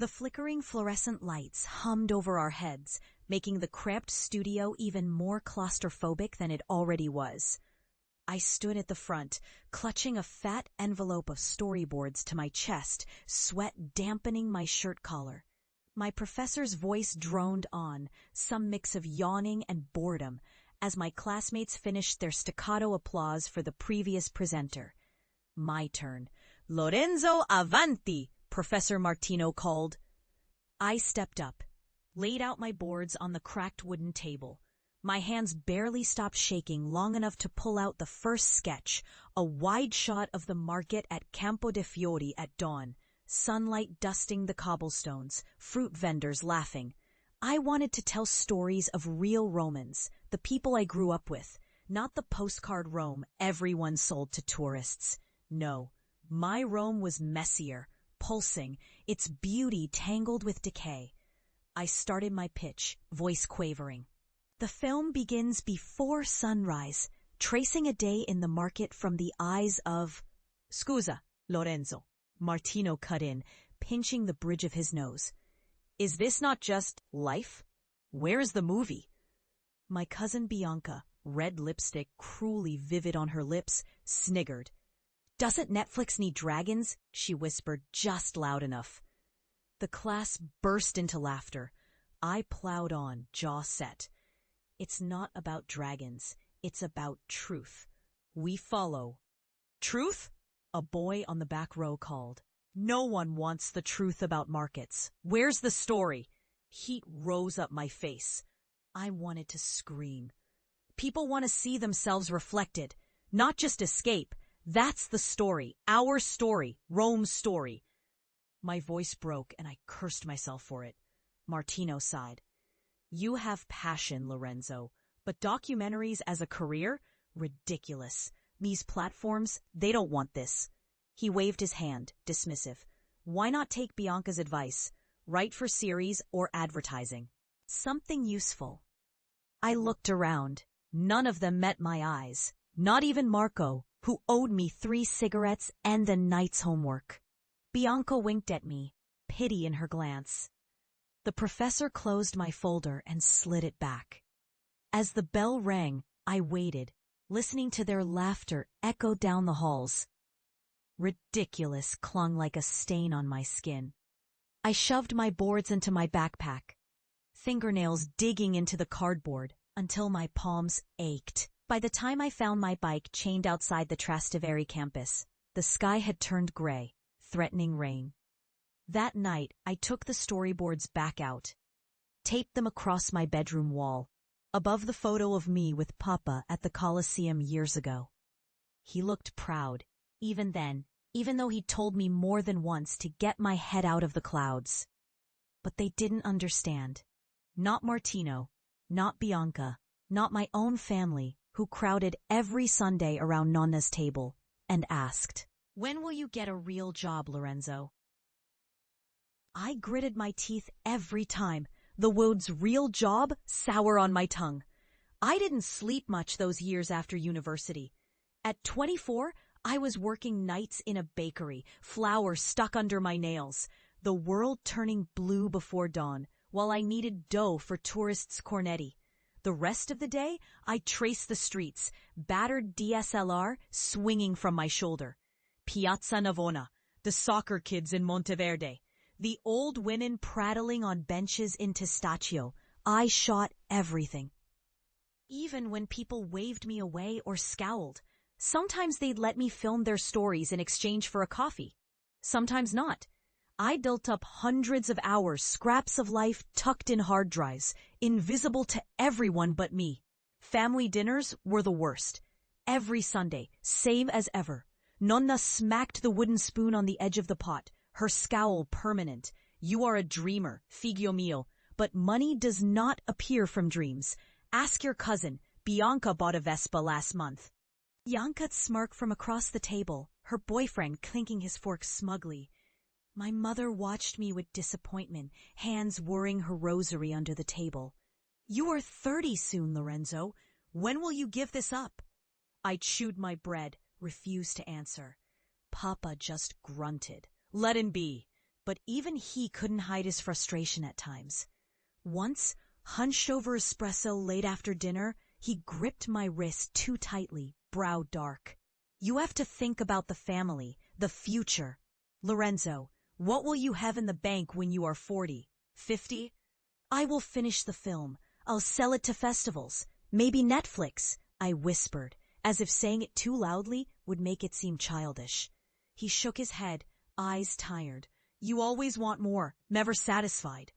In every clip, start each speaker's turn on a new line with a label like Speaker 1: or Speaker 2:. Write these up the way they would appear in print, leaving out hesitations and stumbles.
Speaker 1: The flickering fluorescent lights hummed over our heads, making the cramped studio even more claustrophobic than it already was. I stood at the front, clutching a fat envelope of storyboards to my chest, sweat dampening my shirt collar. My professor's voice droned on, some mix of yawning and boredom, as my classmates finished their staccato applause for the previous presenter. My turn. "Lorenzo, avanti!" Professor Martino called. I stepped up, laid out my boards on the cracked wooden table. My hands barely stopped shaking long enough to pull out the first sketch, a wide shot of the market at Campo de' Fiori at dawn, sunlight dusting the cobblestones, fruit vendors laughing. I wanted to tell stories of real Romans, the people I grew up with, not the postcard Rome everyone sold to tourists. No, my Rome was messier, pulsing, its beauty tangled with decay. I started my pitch, voice quavering. The film begins before sunrise, tracing a day in the market from the eyes of... "Scusa, Lorenzo," Martino cut in, pinching the bridge of his nose. "Is this not just life? Where's the movie?" My cousin Bianca, red lipstick cruelly vivid on her lips, sniggered. "Doesn't Netflix need dragons?" she whispered just loud enough. The class burst into laughter. I plowed on, jaw set. It's not about dragons. It's about truth. We follow. "Truth?" a boy on the back row called. "No one wants the truth about markets. Where's the story?" Heat rose up my face. I wanted to scream. People want to see themselves reflected, not just escape. That's the story, our story, Rome's story. My voice broke and I cursed myself for it. Martino sighed. "You have passion, Lorenzo, but documentaries as a career? Ridiculous. These platforms, they don't want this." He waved his hand, dismissive. "Why not take Bianca's advice? Write for series or advertising. Something useful." I looked around. None of them met my eyes. Not even Marco, who owed me 3 cigarettes and a night's homework. Bianca winked at me, pity in her glance. The professor closed my folder and slid it back. As the bell rang, I waited, listening to their laughter echo down the halls. Ridiculous clung like a stain on my skin. I shoved my boards into my backpack, fingernails digging into the cardboard until my palms ached. By the time I found my bike chained outside the Trastevere campus, the sky had turned gray, threatening rain. That night, I took the storyboards back out, taped them across my bedroom wall, above the photo of me with Papa at the Colosseum years ago. He looked proud, even then, even though he told me more than once to get my head out of the clouds. But they didn't understand. Not Martino, not Bianca, not my own family, who crowded every Sunday around Nonna's table and asked, "When will you get a real job, Lorenzo?" I gritted my teeth every time, the words "real job" sour on my tongue. I didn't sleep much those years after university. At 24, I was working nights in a bakery, flour stuck under my nails, the world turning blue before dawn, while I kneaded dough for tourists' cornetti. The rest of the day, I traced the streets, battered DSLR swinging from my shoulder. Piazza Navona, the soccer kids in Monteverde, the old women prattling on benches in Testaccio. I shot everything. Even when people waved me away or scowled, sometimes they'd let me film their stories in exchange for a coffee. Sometimes not. I built up hundreds of hours, scraps of life tucked in hard drives, invisible to everyone but me. Family dinners were the worst. Every Sunday, same as ever. Nonna smacked the wooden spoon on the edge of the pot, her scowl permanent. "You are a dreamer, figlio mio, but money does not appear from dreams. Ask your cousin. Bianca bought a Vespa last month." Bianca'd smirk from across the table, her boyfriend clinking his fork smugly. My mother watched me with disappointment, hands whirring her rosary under the table. "You are 30 soon, Lorenzo. When will you give this up?" I chewed my bread, refused to answer. Papa just grunted. "Let him be. but even he couldn't hide his frustration at times. Once, hunched over espresso late after dinner, he gripped my wrist too tightly, brow dark. "You have to think about the family, the future. Lorenzo, what will you have in the bank when you are 40, 50? I will finish the film. I'll sell it to festivals. Maybe Netflix," I whispered, as if saying it too loudly would make it seem childish. He shook his head, eyes tired. "You always want more, never satisfied."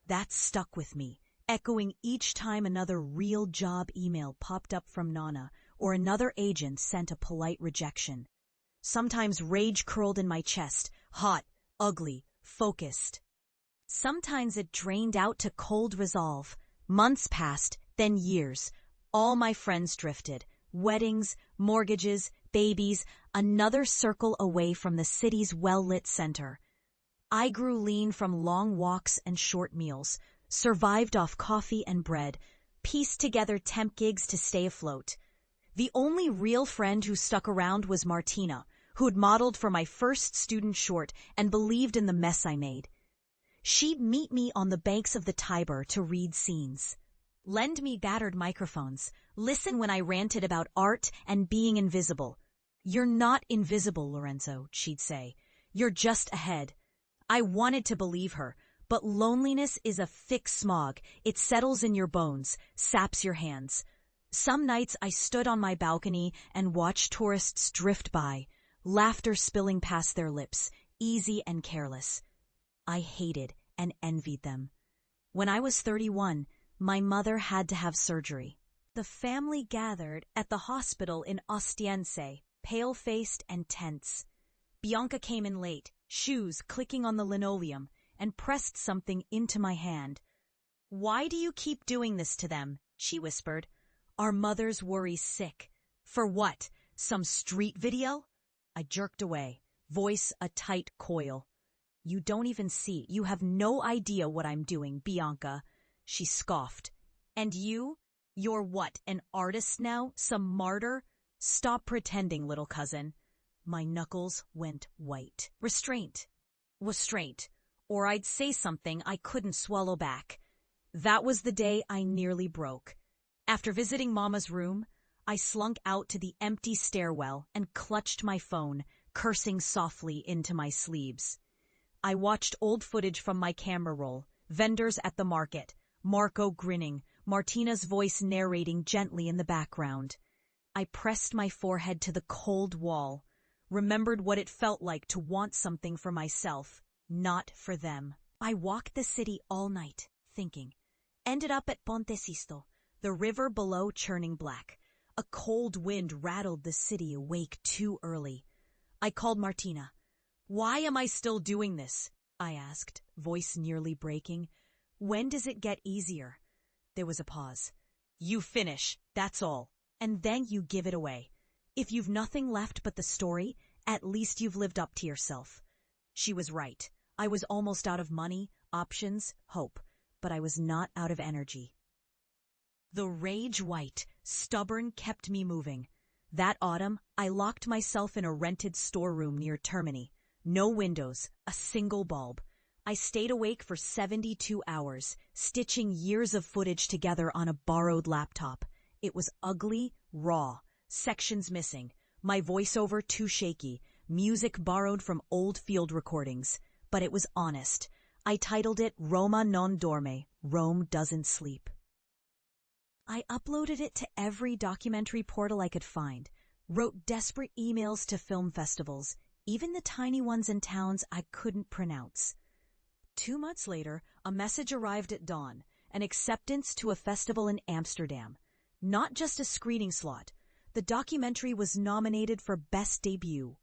Speaker 1: That stuck with me, echoing each time another real job email popped up from Nana or another agent sent a polite rejection. Sometimes rage curled in my chest, hot, ugly, focused. Sometimes it drained out to cold resolve. Months passed, then years. All my friends drifted. Weddings, mortgages, babies, another circle away from the city's well-lit center. I grew lean from long walks and short meals, survived off coffee and bread, pieced together temp gigs to stay afloat. The only real friend who stuck around was Martina, who'd modeled for my first student short and believed in the mess I made. She'd meet me on the banks of the Tiber to read scenes, lend me battered microphones, listen when I ranted about art and being invisible. "You're not invisible, Lorenzo," she'd say. "You're just ahead." I wanted to believe her, but loneliness is a thick smog. It settles in your bones, saps your hands. Some nights I stood on my balcony and watched tourists drift by, laughter spilling past their lips, easy and careless. I hated and envied them. When I was 31, my mother had to have surgery. The family gathered at the hospital in Ostiense, pale-faced and tense. Bianca came in late, shoes clicking on the linoleum, and pressed something into my hand. "Why do you keep doing this to them?" she whispered. "Our mothers worry sick. For what? Some street video?" I jerked away, voice a tight coil. "You don't even see. You have no idea what I'm doing, Bianca." She scoffed. "And you? You're what, an artist now? Some martyr? Stop pretending, little cousin." My knuckles went white. Restraint. Or I'd say something I couldn't swallow back. That was the day I nearly broke. After visiting Mama's room, I slunk out to the empty stairwell and clutched my phone, cursing softly into my sleeves. I watched old footage from my camera roll, vendors at the market, Marco grinning, Martina's voice narrating gently in the background. I pressed my forehead to the cold wall, remembered what it felt like to want something for myself, not for them. I walked the city all night, thinking. Ended up at Ponte Sisto, the river below churning black. A cold wind rattled the city awake too early. I called Martina. "Why am I still doing this?" I asked, voice nearly breaking. "When does it get easier?" There was a pause. "You finish, that's all. And then you give it away. If you've nothing left but the story, at least you've lived up to yourself." She was right. I was almost out of money, options, hope, but I was not out of energy. The rage white, stubborn kept me moving. That autumn, I locked myself in a rented storeroom near Termini. No windows, a single bulb. I stayed awake for 72 hours, stitching years of footage together on a borrowed laptop. It was ugly, raw, sections missing, my voiceover too shaky, music borrowed from old field recordings. But it was honest. I titled it Roma Non Dorme, Rome Doesn't Sleep. I uploaded it to every documentary portal I could find, wrote desperate emails to film festivals, even the tiny ones in towns I couldn't pronounce. 2 months later, a message arrived at dawn, an acceptance to a festival in Amsterdam. Not just a screening slot. The documentary was nominated for Best Debut.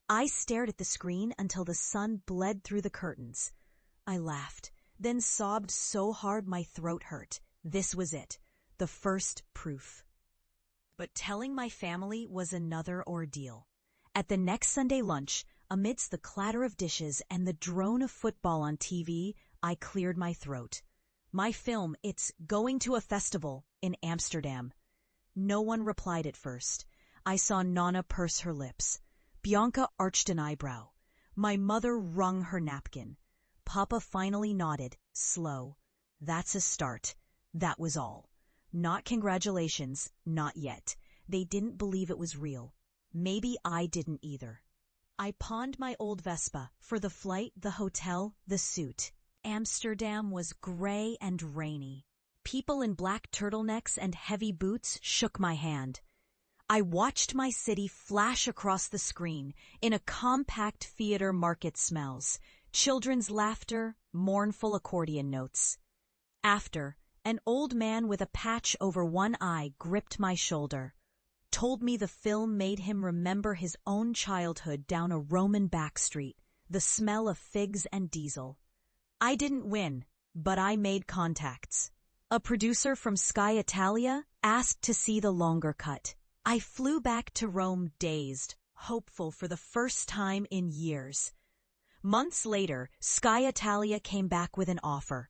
Speaker 1: I stared at the screen until the sun bled through the curtains. I laughed, then sobbed so hard my throat hurt. This was it, the first proof. But telling my family was another ordeal. At the next Sunday lunch, amidst the clatter of dishes and the drone of football on TV, I cleared my throat. My film, it's going to a festival in Amsterdam. No one replied at first. I saw Nana purse her lips. Bianca arched an eyebrow. My mother wrung her napkin. Papa finally nodded, slow. That's a start. That was all. Not congratulations, not yet. They didn't believe it was real. Maybe I didn't either. I pawned my old Vespa for the flight, the hotel, the suit. Amsterdam was gray and rainy. People in black turtlenecks and heavy boots shook my hand. I watched my city flash across the screen in a compact theater market smells, children's laughter, mournful accordion notes. After, an old man with a patch over one eye gripped my shoulder, told me the film made him remember his own childhood down a Roman backstreet, the smell of figs and diesel. I didn't win, but I made contacts. A producer from Sky Italia asked to see the longer cut. I flew back to Rome dazed, hopeful for the first time in years. Months later, Sky Italia came back with an offer.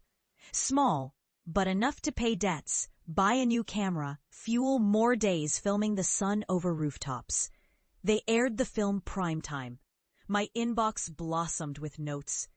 Speaker 1: Small, but enough to pay debts, buy a new camera, fuel more days filming the sun over rooftops. They aired the film primetime. My inbox blossomed with notes.